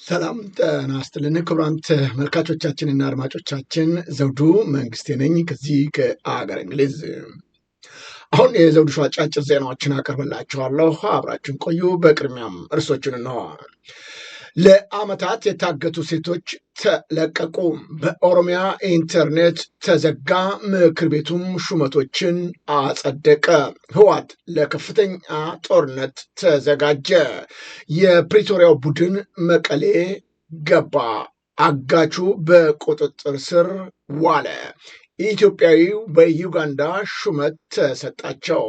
ሰላም ጤና ይስጥልን ክቡራን ተመልካቾቻችንና አድማጮቻችን ዘውዱ መንግስቴ ነኝ ከዚህ ከአገር እንግሊዝ። አሁን የዘውዱ ሾው አጫጭር ዜናዎችን አቀርብላችኋለሁ፣ አብራችሁን ቆዩ። በቅድሚያም እርሶችን ነው። ለአመታት የታገቱ ሴቶች ተለቀቁ። በኦሮሚያ ኢንተርኔት ተዘጋ። ምክር ቤቱም ሹመቶችን አጸደቀ። ህወሓት ለከፍተኛ ጦርነት ተዘጋጀ። የፕሪቶሪያው ቡድን መቀሌ ገባ። አጋቹ በቁጥጥር ስር ዋለ። ኢትዮጵያዊው በዩጋንዳ ሹመት ተሰጣቸው።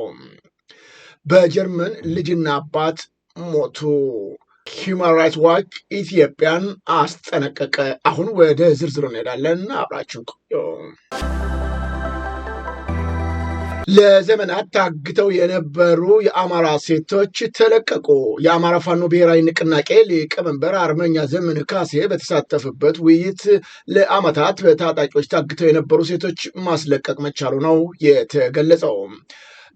በጀርመን ልጅና አባት ሞቱ። ሂውማን ራይትስ ዋች ኢትዮጵያን አስጠነቀቀ። አሁን ወደ ዝርዝሩ እንሄዳለን፣ አብራችን ቆዩ። ለዘመናት ታግተው የነበሩ የአማራ ሴቶች ተለቀቁ። የአማራ ፋኖ ብሔራዊ ንቅናቄ ሊቀመንበር አርበኛ ዘመነ ካሴ በተሳተፈበት ውይይት ለአመታት በታጣቂዎች ታግተው የነበሩ ሴቶች ማስለቀቅ መቻሉ ነው የተገለጸው።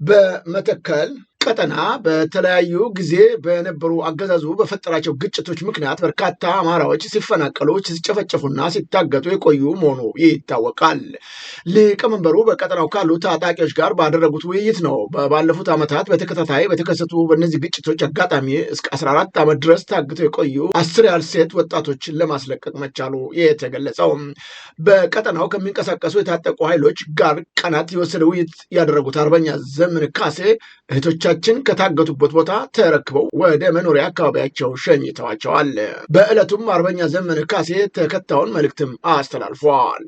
በመተከል ቀጠና በተለያዩ ጊዜ በነበሩ አገዛዙ በፈጠራቸው ግጭቶች ምክንያት በርካታ አማራዎች ሲፈናቀሉ፣ ሲጨፈጨፉና ሲታገቱ የቆዩ መሆኑ ይታወቃል። ሊቀመንበሩ በቀጠናው ካሉ ታጣቂዎች ጋር ባደረጉት ውይይት ነው ባለፉት ዓመታት በተከታታይ በተከሰቱ በእነዚህ ግጭቶች አጋጣሚ እስከ 14 ዓመት ድረስ ታግተው የቆዩ 10 ያህል ሴት ወጣቶችን ለማስለቀቅ መቻሉ የተገለጸው። በቀጠናው ከሚንቀሳቀሱ የታጠቁ ኃይሎች ጋር ቀናት የወሰደ ውይይት ያደረጉት አርበኛ ዘመነ ካሴ እህቶቻችን ከታገቱበት ቦታ ተረክበው ወደ መኖሪያ አካባቢያቸው ሸኝተዋቸዋል። በዕለቱም አርበኛ ዘመነ ካሴ ተከታዩን መልእክትም አስተላልፈዋል።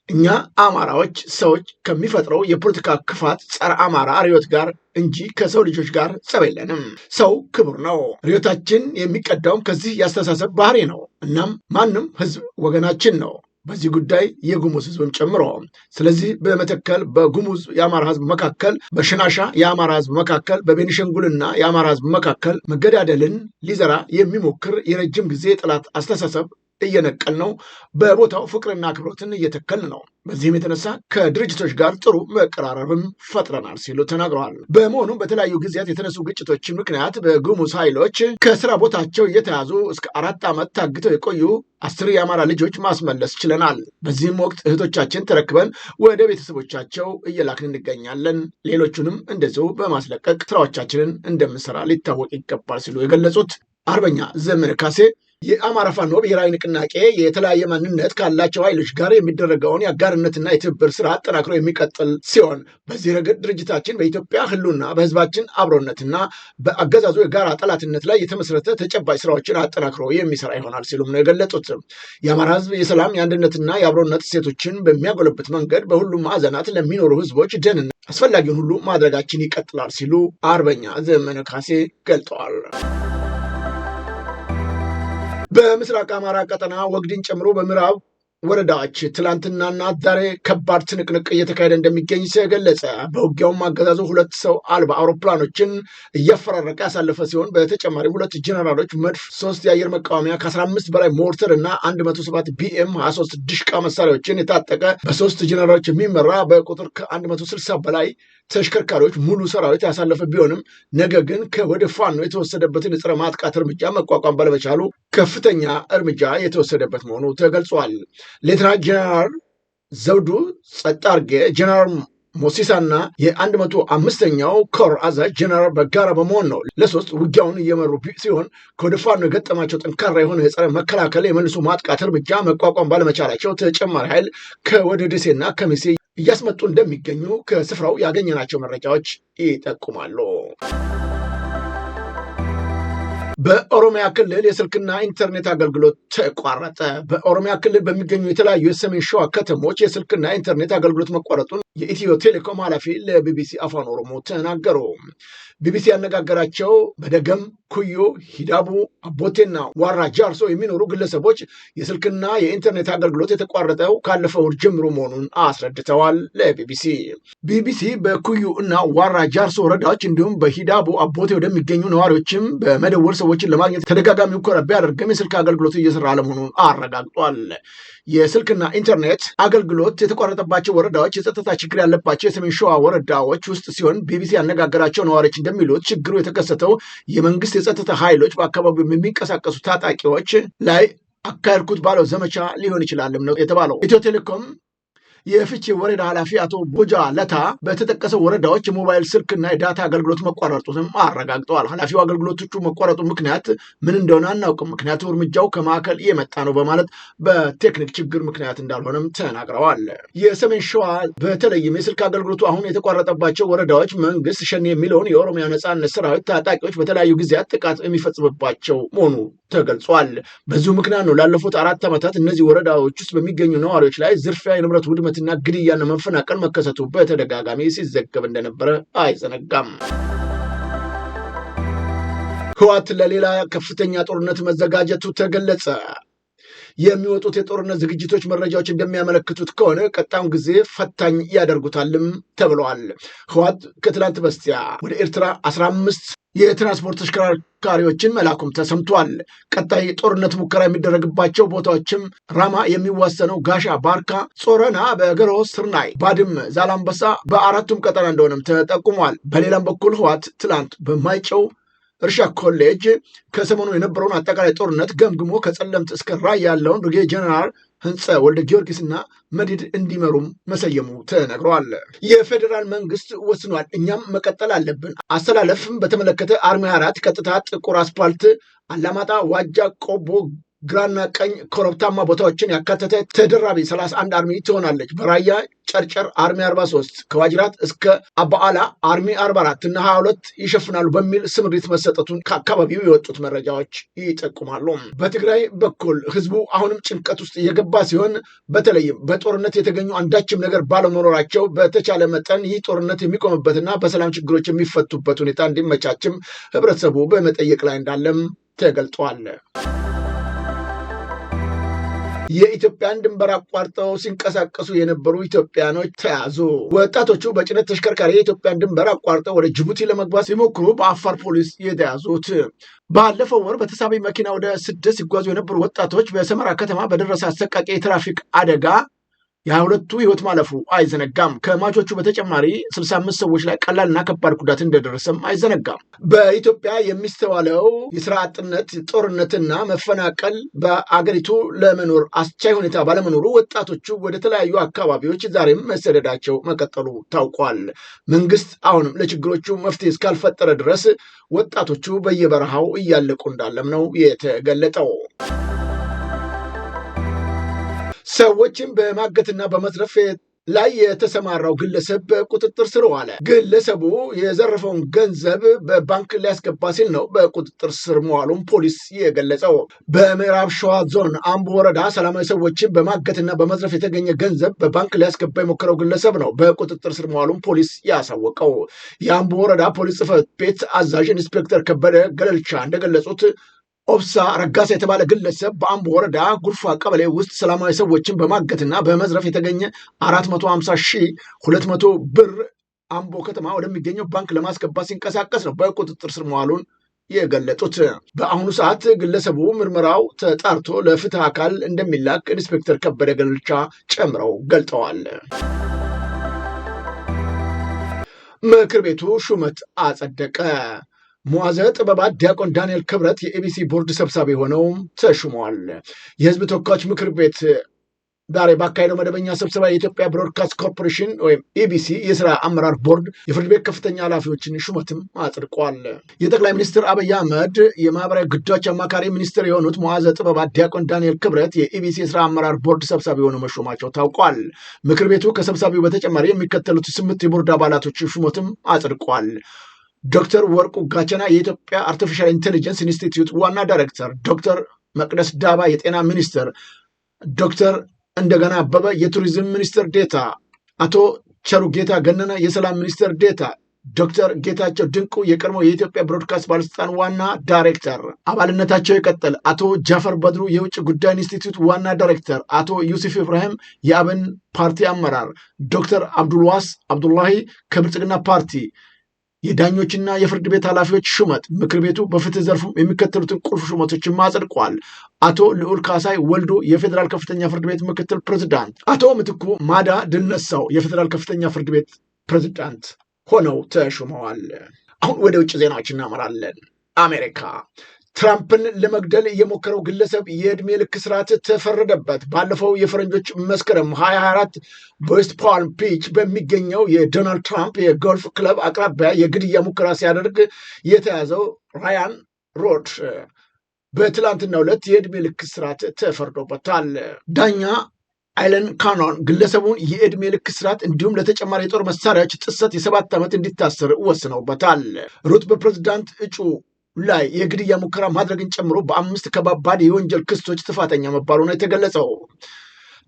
እኛ አማራዎች ሰዎች ከሚፈጥረው የፖለቲካ ክፋት ጸረ አማራ ርዕዮት ጋር እንጂ ከሰው ልጆች ጋር ጸብ የለንም። ሰው ክቡር ነው። ርዕዮታችን የሚቀዳውም ከዚህ ያስተሳሰብ ባህሪ ነው። እናም ማንም ህዝብ ወገናችን ነው፣ በዚህ ጉዳይ የጉሙዝ ህዝብም ጨምሮ። ስለዚህ በመተከል በጉሙዝ የአማራ ህዝብ መካከል፣ በሽናሻ የአማራ ህዝብ መካከል፣ በቤኒሻንጉልና የአማራ ህዝብ መካከል መገዳደልን ሊዘራ የሚሞክር የረጅም ጊዜ ጠላት አስተሳሰብ እየነቀል ነው። በቦታው ፍቅርና አክብሮትን እየተከል ነው። በዚህም የተነሳ ከድርጅቶች ጋር ጥሩ መቀራረብም ፈጥረናል ሲሉ ተናግረዋል። በመሆኑም በተለያዩ ጊዜያት የተነሱ ግጭቶችን ምክንያት በጉሙዝ ኃይሎች ከስራ ቦታቸው እየተያዙ እስከ 4 ዓመት ታግተው የቆዩ 10 የአማራ ልጆች ማስመለስ ችለናል። በዚህም ወቅት እህቶቻችን ተረክበን ወደ ቤተሰቦቻቸው እየላክን እንገኛለን። ሌሎቹንም እንደዚሁ በማስለቀቅ ስራዎቻችንን እንደምንሰራ ሊታወቅ ይገባል ሲሉ የገለጹት አርበኛ ዘመነ ካሴ የአማራ ፋኖ ብሔራዊ ንቅናቄ የተለያየ ማንነት ካላቸው ኃይሎች ጋር የሚደረገውን የአጋርነትና የትብብር ስራ አጠናክሮ የሚቀጥል ሲሆን በዚህ ረገድ ድርጅታችን በኢትዮጵያ ህልውና፣ በህዝባችን አብሮነትና በአገዛዙ የጋራ ጠላትነት ላይ የተመሰረተ ተጨባጭ ስራዎችን አጠናክሮ የሚሰራ ይሆናል ሲሉም ነው የገለጹት። የአማራ ህዝብ የሰላም የአንድነትና የአብሮነት እሴቶችን በሚያጎለብት መንገድ በሁሉም ማዕዘናት ለሚኖሩ ህዝቦች ደህንነት አስፈላጊውን ሁሉ ማድረጋችን ይቀጥላል ሲሉ አርበኛ ዘመነ ካሴ ገልጠዋል። በምስራቅ አማራ ቀጠና ወግዲን ጨምሮ በምዕራብ ወረዳዎች ትላንትናና ዛሬ ከባድ ትንቅንቅ እየተካሄደ እንደሚገኝ ተገለጸ። በውጊያውም አገዛዙ 2 ሰው አልባ አውሮፕላኖችን እያፈራረቀ ያሳለፈ ሲሆን በተጨማሪም 2 ጀነራሎች መድፍ፣ 3 የአየር መቃወሚያ፣ ከ15 በላይ ሞርተር እና 107 ቢኤም 23 ድሽቃ መሳሪያዎችን የታጠቀ በ3 ጀነራሎች የሚመራ በቁጥር ከ160 በላይ ተሽከርካሪዎች ሙሉ ሰራዊት ያሳለፈ ቢሆንም ነገር ግን ከወደ ፋኖ የተወሰደበትን የጸረ ማጥቃት እርምጃ መቋቋም ባለመቻሉ ከፍተኛ እርምጃ የተወሰደበት መሆኑ ተገልጿል። ሌተናንት ጀነራል ዘውዱ ጸጣርጌ፣ ጀነራል ሞሲሳና የ105ኛው ኮር አዛዥ ጀነራል በጋራ በመሆን ነው ለ3 ውጊያውን እየመሩ ሲሆን ከወደ ፋኖ የገጠማቸው ጠንካራ የሆነ የጸረ መከላከል የመልሶ ማጥቃት እርምጃ መቋቋም ባለመቻላቸው ተጨማሪ ኃይል ከወደ ደሴና ከሚሴ እያስመጡ እንደሚገኙ ከስፍራው ያገኘናቸው መረጃዎች ይጠቁማሉ። በኦሮሚያ ክልል የስልክና ኢንተርኔት አገልግሎት ተቋረጠ። በኦሮሚያ ክልል በሚገኙ የተለያዩ የሰሜን ሸዋ ከተሞች የስልክና ኢንተርኔት አገልግሎት መቋረጡን የኢትዮ ቴሌኮም ኃላፊ ለቢቢሲ አፋን ኦሮሞ ተናገሩ። ቢቢሲ ያነጋገራቸው በደገም፣ ኩዮ፣ ሂዳቡ፣ አቦቴና ዋራ ጃርሶ የሚኖሩ ግለሰቦች የስልክና የኢንተርኔት አገልግሎት የተቋረጠው ካለፈው ወር ጀምሮ መሆኑን አስረድተዋል። ቢቢሲ በኩዩ እና ዋራ ጃርሶ ወረዳዎች እንዲሁም በሂዳቡ አቦቴ ወደሚገኙ ነዋሪዎችም በመደወል ሰዎችን ለማግኘት ተደጋጋሚ ሙከራ ቢያደርግም የስልክ አገልግሎት እየሰራ አለመሆኑን አረጋግጧል። የስልክና ኢንተርኔት አገልግሎት የተቋረጠባቸው ወረዳዎች የጸጥታ ችግር ያለባቸው የሰሜን ሸዋ ወረዳዎች ውስጥ ሲሆን ቢቢሲ ያነጋገራቸው ነዋሪዎች እንደሚሉት ችግሩ የተከሰተው የመንግስት የጸጥታ ኃይሎች በአካባቢው የሚንቀሳቀሱ ታጣቂዎች ላይ አካሄድኩት ባለው ዘመቻ ሊሆን ይችላልም ነው የተባለው። ኢትዮ ቴሌኮም የፍቼ ወረዳ ኃላፊ አቶ ቦጃ ለታ በተጠቀሰው ወረዳዎች የሞባይል ስልክና የዳታ አገልግሎት መቋረጡንም አረጋግጠዋል። ኃላፊው አገልግሎቶቹ መቋረጡ ምክንያት ምን እንደሆነ አናውቅም፣ ምክንያቱ እርምጃው ከማዕከል የመጣ ነው በማለት በቴክኒክ ችግር ምክንያት እንዳልሆነም ተናግረዋል። የሰሜን ሸዋ በተለይም የስልክ አገልግሎቱ አሁን የተቋረጠባቸው ወረዳዎች መንግስት ሸኔ የሚለውን የኦሮሚያ ነጻነት ሰራዊት ታጣቂዎች በተለያዩ ጊዜያት ጥቃት የሚፈጽምባቸው መሆኑ ተገልጿል። በዚሁ ምክንያት ነው ላለፉት 4 ዓመታት እነዚህ ወረዳዎች ውስጥ በሚገኙ ነዋሪዎች ላይ ዝርፊያ፣ የንብረት ውድመትና ግድያና መፈናቀል መከሰቱ በተደጋጋሚ ሲዘገብ እንደነበረ አይዘነጋም። ህወሓት ለሌላ ከፍተኛ ጦርነት መዘጋጀቱ ተገለጸ። የሚወጡት የጦርነት ዝግጅቶች መረጃዎች እንደሚያመለክቱት ከሆነ ቀጣዩን ጊዜ ፈታኝ ያደርጉታልም ተብለዋል። ህወሓት ከትላንት በስቲያ ወደ ኤርትራ 15 የትራንስፖርት ተሽከርካሪዎችን መላኩም ተሰምቷል። ቀጣይ ጦርነት ሙከራ የሚደረግባቸው ቦታዎችም ራማ የሚዋሰነው ጋሻ፣ ባርካ፣ ጾረና፣ በገሮ፣ ስርናይ፣ ባድመ፣ ዛላምበሳ በአራቱም ቀጠና እንደሆነም ተጠቁሟል። በሌላም በኩል ህወሓት ትላንት በማይጨው እርሻ ኮሌጅ ከሰሞኑ የነበረውን አጠቃላይ ጦርነት ገምግሞ ከጸለምት እስከ ራያ ያለውን ብርጌድ ጀነራል ህንፀ ወልደ ጊዮርጊስና መዲድ እንዲመሩም መሰየሙ ተነግረዋል። የፌዴራል መንግስት ወስኗል፣ እኛም መቀጠል አለብን። አሰላለፍም በተመለከተ አርሚ 4 ቀጥታ ጥቁር አስፓልት አላማጣ፣ ዋጃ፣ ቆቦ ግራና ቀኝ ኮረብታማ ቦታዎችን ያካተተ ተደራቢ 31 አርሚ ትሆናለች። በራያ ጨርጨር አርሚ 43 ከዋጅራት እስከ አባዓላ አርሚ 44 እና 22 ይሸፍናሉ በሚል ስምሪት መሰጠቱን ከአካባቢው የወጡት መረጃዎች ይጠቁማሉ። በትግራይ በኩል ህዝቡ አሁንም ጭንቀት ውስጥ የገባ ሲሆን በተለይም በጦርነት የተገኙ አንዳችም ነገር ባለመኖራቸው በተቻለ መጠን ይህ ጦርነት የሚቆምበትና በሰላም ችግሮች የሚፈቱበት ሁኔታ እንዲመቻችም ህብረተሰቡ በመጠየቅ ላይ እንዳለም ተገልጧል። የኢትዮጵያን ድንበር አቋርጠው ሲንቀሳቀሱ የነበሩ ኢትዮጵያኖች ተያዙ። ወጣቶቹ በጭነት ተሽከርካሪ የኢትዮጵያን ድንበር አቋርጠው ወደ ጅቡቲ ለመግባት ሲሞክሩ በአፋር ፖሊስ የተያዙት። ባለፈው ወር በተሳቢ መኪና ወደ ስደት ሲጓዙ የነበሩ ወጣቶች በሰመራ ከተማ በደረሰ አሰቃቂ የትራፊክ አደጋ የ22ቱ ህይወት ማለፉ አይዘነጋም። ከሟቾቹ በተጨማሪ 65 ሰዎች ላይ ቀላልና ከባድ ጉዳት እንደደረሰም አይዘነጋም። በኢትዮጵያ የሚስተዋለው የስራ አጥነት፣ ጦርነትና መፈናቀል በአገሪቱ ለመኖር አስቻይ ሁኔታ ባለመኖሩ ወጣቶቹ ወደ ተለያዩ አካባቢዎች ዛሬም መሰደዳቸው መቀጠሉ ታውቋል። መንግስት አሁንም ለችግሮቹ መፍትሄ እስካልፈጠረ ድረስ ወጣቶቹ በየበረሃው እያለቁ እንዳለም ነው የተገለጠው። ሰዎችን በማገትና በመዝረፍ ላይ የተሰማራው ግለሰብ በቁጥጥር ስር ዋለ። ግለሰቡ የዘረፈውን ገንዘብ በባንክ ሊያስገባ ሲል ነው በቁጥጥር ስር መዋሉን ፖሊስ የገለጸው። በምዕራብ ሸዋ ዞን አምቦ ወረዳ ሰላማዊ ሰዎችን በማገትና በመዝረፍ የተገኘ ገንዘብ በባንክ ሊያስገባ የሞከረው ግለሰብ ነው በቁጥጥር ስር መዋሉን ፖሊስ ያሳወቀው። የአምቦ ወረዳ ፖሊስ ጽሕፈት ቤት አዛዥ ኢንስፔክተር ከበደ ገለልቻ እንደገለጹት ኦብሳ ረጋሳ የተባለ ግለሰብ በአምቦ ወረዳ ጉርፋ ቀበሌ ውስጥ ሰላማዊ ሰዎችን በማገትና በመዝረፍ የተገኘ 450,200 ብር አምቦ ከተማ ወደሚገኘው ባንክ ለማስገባት ሲንቀሳቀስ ነው በቁጥጥር ስር መዋሉን የገለጡት። በአሁኑ ሰዓት ግለሰቡ ምርመራው ተጣርቶ ለፍትህ አካል እንደሚላክ ኢንስፔክተር ከበደ ገለልቻ ጨምረው ገልጠዋል። ምክር ቤቱ ሹመት አጸደቀ። መዋዘ ጥበባት ዲያቆን ዳንኤል ክብረት የኢቢሲ ቦርድ ሰብሳቢ ሆነው ተሹመዋል። የህዝብ ተወካዮች ምክር ቤት ዛሬ ባካሄደው መደበኛ ስብሰባ የኢትዮጵያ ብሮድካስት ኮርፖሬሽን ወይም ኢቢሲ የስራ አመራር ቦርድ የፍርድ ቤት ከፍተኛ ኃላፊዎችን ሹመትም አጽድቋል። የጠቅላይ ሚኒስትር አብይ አህመድ የማህበራዊ ጉዳዮች አማካሪ ሚኒስትር የሆኑት መዋዘ ጥበባት ዲያቆን ዳንኤል ክብረት የኢቢሲ የስራ አመራር ቦርድ ሰብሳቢ ሆነው መሾማቸው ታውቋል። ምክር ቤቱ ከሰብሳቢው በተጨማሪ የሚከተሉት 8 የቦርድ አባላቶች ሹመትም አጽድቋል። ዶክተር ወርቁ ጋቸና የኢትዮጵያ አርቲፊሻል ኢንቴሊጀንስ ኢንስቲትዩት ዋና ዳይሬክተር፣ ዶክተር መቅደስ ዳባ የጤና ሚኒስትር፣ ዶክተር እንደገና አበበ የቱሪዝም ሚኒስትር ዴታ፣ አቶ ቸሩ ጌታ ገነነ የሰላም ሚኒስትር ዴታ፣ ዶክተር ጌታቸው ድንቁ የቀድሞ የኢትዮጵያ ብሮድካስት ባለስልጣን ዋና ዳይሬክተር አባልነታቸው የቀጠል፣ አቶ ጃፈር በድሩ የውጭ ጉዳይ ኢንስቲትዩት ዋና ዳይሬክተር፣ አቶ ዩሱፍ ኢብራሂም የአብን ፓርቲ አመራር፣ ዶክተር አብዱልዋስ አብዱላሂ ከብልጽግና ፓርቲ የዳኞችና የፍርድ ቤት ኃላፊዎች ሹመት ምክር ቤቱ በፍትህ ዘርፉ የሚከተሉትን ቁልፍ ሹመቶችን አጽድቋል። አቶ ልዑል ካሳይ ወልዶ የፌዴራል ከፍተኛ ፍርድ ቤት ምክትል ፕሬዝዳንት፣ አቶ ምትኩ ማዳ ድልነሳው የፌዴራል ከፍተኛ ፍርድ ቤት ፕሬዝዳንት ሆነው ተሹመዋል። አሁን ወደ ውጭ ዜናዎች እናመራለን። አሜሪካ ትራምፕን ለመግደል የሞከረው ግለሰብ የዕድሜ ልክ እስራት ተፈረደበት። ባለፈው የፈረንጆች መስከረም 2024 በዌስት ፓልም ቢች በሚገኘው የዶናልድ ትራምፕ የጎልፍ ክለብ አቅራቢያ የግድያ ሙከራ ሲያደርግ የተያዘው ራያን ሮድ በትላንትናው ዕለት የዕድሜ ልክ እስራት ተፈርዶበታል። ዳኛ አይለን ካኖን ግለሰቡን የዕድሜ ልክ እስራት እንዲሁም ለተጨማሪ የጦር መሳሪያዎች ጥሰት የ7 ዓመት እንዲታሰር ወስነውበታል። ሩት በፕሬዝዳንት እጩ ላይ የግድያ ሙከራ ማድረግን ጨምሮ በ5 ከባባድ የወንጀል ክሶች ጥፋተኛ መባሉ ነው የተገለጸው።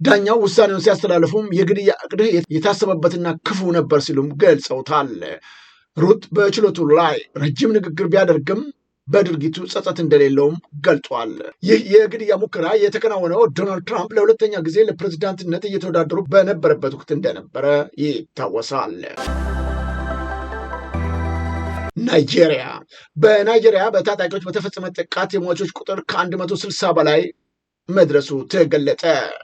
ዳኛው ውሳኔውን ሲያስተላልፉም የግድያ ዕቅድ የታሰበበትና ክፉ ነበር ሲሉም ገልጸውታል። ሩት በችሎቱ ላይ ረጅም ንግግር ቢያደርግም በድርጊቱ ጸጸት እንደሌለውም ገልጿል። ይህ የግድያ ሙከራ የተከናወነው ዶናልድ ትራምፕ ለሁለተኛ ጊዜ ለፕሬዝዳንትነት እየተወዳደሩ በነበረበት ወቅት እንደነበረ ይታወሳል። ናይጄሪያ በናይጄሪያ በታጣቂዎች በተፈጸመ ጥቃት የሟቾች ቁጥር ከ160 በላይ መድረሱ ተገለጠ።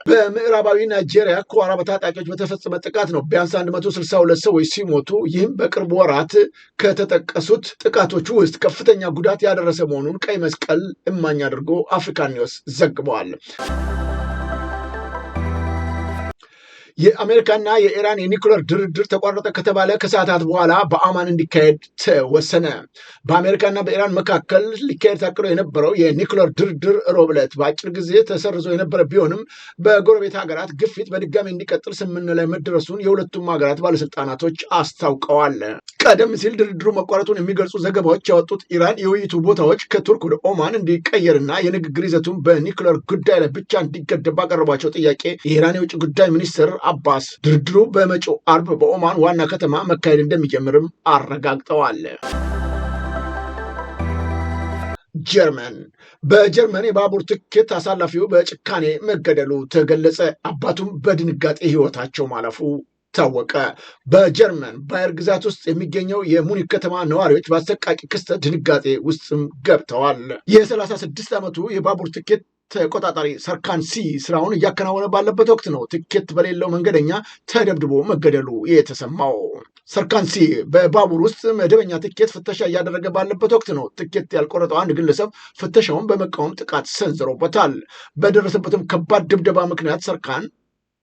በምዕራባዊ ናይጄሪያ ኳራ በታጣቂዎች በተፈጸመ ጥቃት ነው ቢያንስ 162 ሰዎች ሲሞቱ፣ ይህም በቅርብ ወራት ከተጠቀሱት ጥቃቶች ውስጥ ከፍተኛ ጉዳት ያደረሰ መሆኑን ቀይ መስቀል እማኝ አድርጎ አፍሪካ ኒውስ ዘግበዋል። የአሜሪካና የኢራን የኒኩለር ድርድር ተቋረጠ ከተባለ ከሰዓታት በኋላ በአማን እንዲካሄድ ተወሰነ። በአሜሪካና በኢራን መካከል ሊካሄድ ታቅዶ የነበረው የኒኩለር ድርድር ሮብ ዕለት በአጭር ጊዜ ተሰርዞ የነበረ ቢሆንም በጎረቤት ሀገራት ግፊት በድጋሚ እንዲቀጥል ስምምነት ላይ መደረሱን የሁለቱም ሀገራት ባለስልጣናቶች አስታውቀዋል። ቀደም ሲል ድርድሩ መቋረጡን የሚገልጹ ዘገባዎች ያወጡት ኢራን የውይይቱ ቦታዎች ከቱርክ ወደ ኦማን እንዲቀየርና የንግግር ይዘቱን በኒኩለር ጉዳይ ላይ ብቻ እንዲገደብ ባቀረባቸው ጥያቄ የኢራን የውጭ ጉዳይ ሚኒስትር አባስ ድርድሩ በመጪው አርብ በኦማን ዋና ከተማ መካሄድ እንደሚጀምርም አረጋግጠዋል። ጀርመን በጀርመን የባቡር ትኬት አሳላፊው በጭካኔ መገደሉ ተገለጸ። አባቱም በድንጋጤ ሕይወታቸው ማለፉ ታወቀ። በጀርመን ባየር ግዛት ውስጥ የሚገኘው የሙኒክ ከተማ ነዋሪዎች በአሰቃቂ ክስተት ድንጋጤ ውስጥም ገብተዋል። የ36 ዓመቱ የባቡር ትኬት ተቆጣጣሪ ሰርካን ሲ ስራውን እያከናወነ ባለበት ወቅት ነው ትኬት በሌለው መንገደኛ ተደብድቦ መገደሉ የተሰማው። ሰርካን ሲ በባቡር ውስጥ መደበኛ ትኬት ፍተሻ እያደረገ ባለበት ወቅት ነው ትኬት ያልቆረጠው አንድ ግለሰብ ፍተሻውን በመቃወም ጥቃት ሰንዝሮበታል። በደረሰበትም ከባድ ድብደባ ምክንያት ሰርካን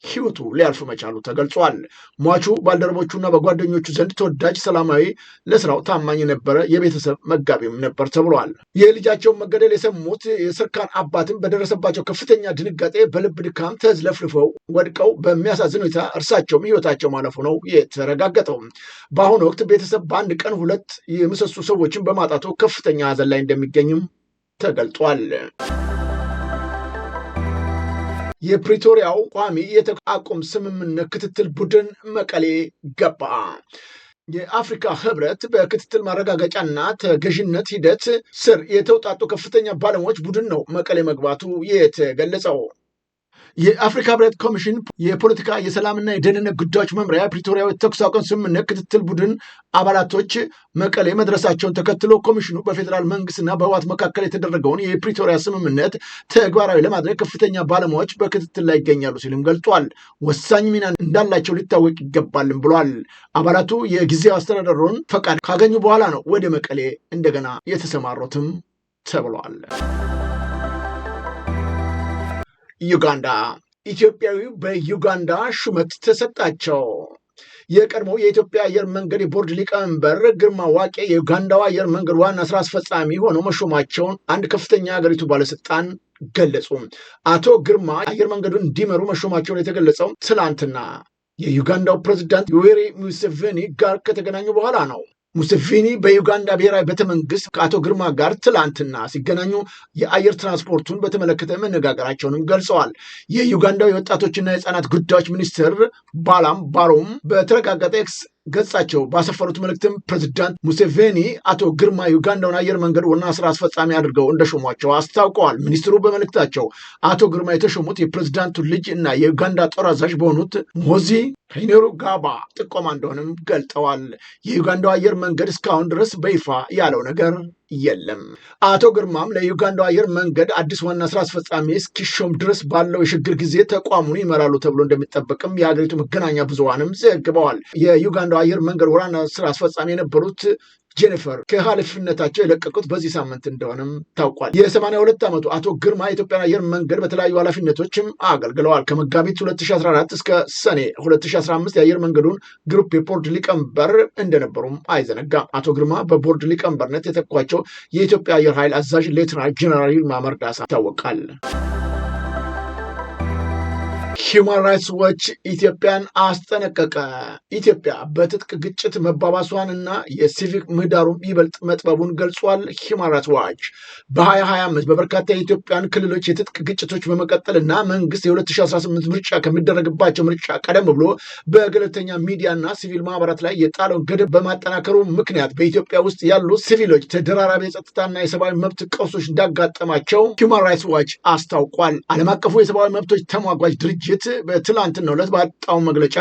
ሕይወቱ ሊያልፍ መቻሉ ተገልጿል። ሟቹ ባልደረቦቹና በጓደኞቹ ዘንድ ተወዳጅ፣ ሰላማዊ፣ ለስራው ታማኝ የነበረ የቤተሰብ መጋቢም ነበር ተብሏል። የልጃቸውን መገደል የሰሙት የሰርካን አባትም በደረሰባቸው ከፍተኛ ድንጋጤ በልብ ድካም ተዝለፍልፈው ወድቀው በሚያሳዝን ሁኔታ እርሳቸውም ሕይወታቸው ማለፉ ነው የተረጋገጠው። በአሁኑ ወቅት ቤተሰብ በአንድ ቀን 2 የምሰሱ ሰዎችን በማጣቱ ከፍተኛ ሐዘን ላይ እንደሚገኝም ተገልጧል። የፕሪቶሪያው ቋሚ የተኩስ አቁም ስምምነት ክትትል ቡድን መቀሌ ገባ። የአፍሪካ ህብረት በክትትል ማረጋገጫና ተገዥነት ሂደት ስር የተውጣጡ ከፍተኛ ባለሙያዎች ቡድን ነው መቀሌ መግባቱ የተገለጸው። የአፍሪካ ህብረት ኮሚሽን የፖለቲካ የሰላምና የደህንነት ጉዳዮች መምሪያ ፕሪቶሪያዊ የተኩስ አቁም ስምምነት ክትትል ቡድን አባላቶች መቀሌ መድረሳቸውን ተከትሎ ኮሚሽኑ በፌዴራል መንግስትና በህወሓት መካከል የተደረገውን የፕሪቶሪያ ስምምነት ተግባራዊ ለማድረግ ከፍተኛ ባለሙያዎች በክትትል ላይ ይገኛሉ ሲልም ገልጿል። ወሳኝ ሚና እንዳላቸው ሊታወቅ ይገባልም ብሏል። አባላቱ የጊዜያዊ አስተዳደሩን ፈቃድ ካገኙ በኋላ ነው ወደ መቀሌ እንደገና የተሰማሩትም ተብሏል። ዩጋንዳ ኢትዮጵያዊው በዩጋንዳ ሹመት ተሰጣቸው። የቀድሞው የኢትዮጵያ አየር መንገድ የቦርድ ሊቀመንበር ግርማ ዋቄ የዩጋንዳው አየር መንገድ ዋና ስራ አስፈጻሚ ሆነው መሾማቸውን አንድ ከፍተኛ የሀገሪቱ ባለስልጣን ገለጹ። አቶ ግርማ አየር መንገዱን እንዲመሩ መሾማቸውን የተገለጸው ትላንትና የዩጋንዳው ፕሬዝዳንት ዮዌሪ ሙሴቬኒ ጋር ከተገናኙ በኋላ ነው። ሙሴቬኒ በዩጋንዳ ብሔራዊ ቤተመንግስት ከአቶ ግርማ ጋር ትላንትና ሲገናኙ የአየር ትራንስፖርቱን በተመለከተ መነጋገራቸውንም ገልጸዋል። የዩጋንዳው የወጣቶችና የህፃናት ጉዳዮች ሚኒስትር ባላም ባሮም በተረጋገጠ ኤክስ ገጻቸው ባሰፈሩት መልእክትም ፕሬዚዳንት ሙሴቬኒ አቶ ግርማ ዩጋንዳውን አየር መንገድ ዋና ስራ አስፈጻሚ አድርገው እንደሾሟቸው አስታውቀዋል። ሚኒስትሩ በመልእክታቸው አቶ ግርማ የተሾሙት የፕሬዚዳንቱ ልጅ እና የዩጋንዳ ጦር አዛዥ በሆኑት ሞዚ ካይኔሩጋባ ጥቆማ እንደሆነም ገልጠዋል። የዩጋንዳው አየር መንገድ እስካሁን ድረስ በይፋ ያለው ነገር የለም። አቶ ግርማም ለዩጋንዳው አየር መንገድ አዲስ ዋና ስራ አስፈጻሚ እስኪሾም ድረስ ባለው የሽግግር ጊዜ ተቋሙን ይመራሉ ተብሎ እንደሚጠበቅም የሀገሪቱ መገናኛ ብዙሃንም ዘግበዋል። የዩጋንዳው አየር መንገድ ዋና ስራ አስፈጻሚ የነበሩት ጄኒፈር ከኃላፊነታቸው የለቀቁት በዚህ ሳምንት እንደሆነም ታውቋል። የ82 ዓመቱ አቶ ግርማ የኢትዮጵያ አየር መንገድ በተለያዩ ኃላፊነቶችም አገልግለዋል። ከመጋቢት 2014 እስከ ሰኔ 2015 የአየር መንገዱን ግሩፕ የቦርድ ሊቀመንበር እንደነበሩም አይዘነጋም። አቶ ግርማ በቦርድ ሊቀመንበርነት የተኳቸው የኢትዮጵያ አየር ኃይል አዛዥ ሌተናል ጀነራል ይልማ መርዳሳ ይታወቃል። ሂውማን ራይትስ ዎች ኢትዮጵያን አስጠነቀቀ። ኢትዮጵያ በትጥቅ ግጭት መባባሷን እና የሲቪክ ምህዳሩን ይበልጥ መጥበቡን ገልጿል። ሂውማን ራይትስ ዋች በ2025 በበርካታ የኢትዮጵያን ክልሎች የትጥቅ ግጭቶች በመቀጠል እና መንግስት የ2018 ምርጫ ከሚደረግባቸው ምርጫ ቀደም ብሎ በገለልተኛ ሚዲያና ሲቪል ማህበራት ላይ የጣለውን ገደብ በማጠናከሩ ምክንያት በኢትዮጵያ ውስጥ ያሉ ሲቪሎች ተደራራቢ የጸጥታና የሰብአዊ መብት ቀውሶች እንዳጋጠማቸው ሂውማን ራይትስ ዋች አስታውቋል። ዓለም አቀፉ የሰብአዊ መብቶች ተሟጋጅ ድርጅት በትላንትናው ዕለት ባወጣው መግለጫ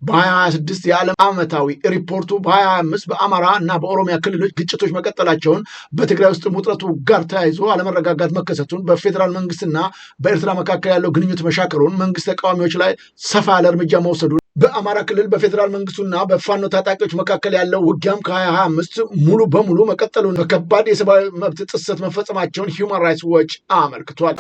በ2026 የዓለም ዓመታዊ ሪፖርቱ በ2025 በአማራ እና በኦሮሚያ ክልሎች ግጭቶች መቀጠላቸውን፣ በትግራይ ውስጥ ውጥረቱ ጋር ተያይዞ አለመረጋጋት መከሰቱን፣ በፌዴራል መንግስትና በኤርትራ መካከል ያለው ግንኙነት መሻከሩን፣ መንግስት ተቃዋሚዎች ላይ ሰፋ ያለ እርምጃ መውሰዱን፣ በአማራ ክልል በፌዴራል መንግስቱና በፋኖ ታጣቂዎች መካከል ያለው ውጊያም ከ2025 ሙሉ በሙሉ መቀጠሉን፣ በከባድ የሰብአዊ መብት ጥሰት መፈጸማቸውን ሂውማን ራይትስ ዎች አመልክቷል።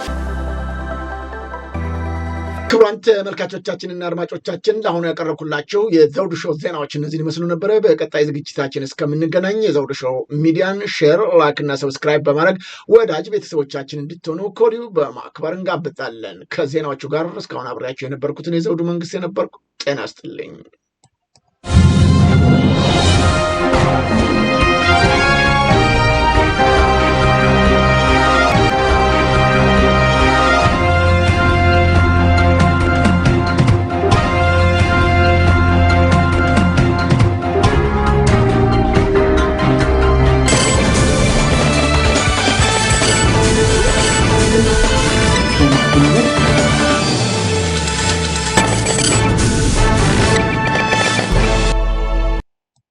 ክቡራን ተመልካቾቻችንና አድማጮቻችን ለአሁኑ ያቀረብኩላችሁ የዘውዱ ሾው ዜናዎች እነዚህን ይመስሉ ነበረ። በቀጣይ ዝግጅታችን እስከምንገናኝ የዘውዱ ሾው ሚዲያን ሼር፣ ላይክ እና ሰብስክራይብ በማድረግ ወዳጅ ቤተሰቦቻችን እንድትሆኑ ከወዲሁ በማክበር እንጋብዛለን። ከዜናዎቹ ጋር እስካሁን አብሬያቸው የነበርኩትን የዘውዱ መንግስት የነበርኩ። ጤና ይስጥልኝ።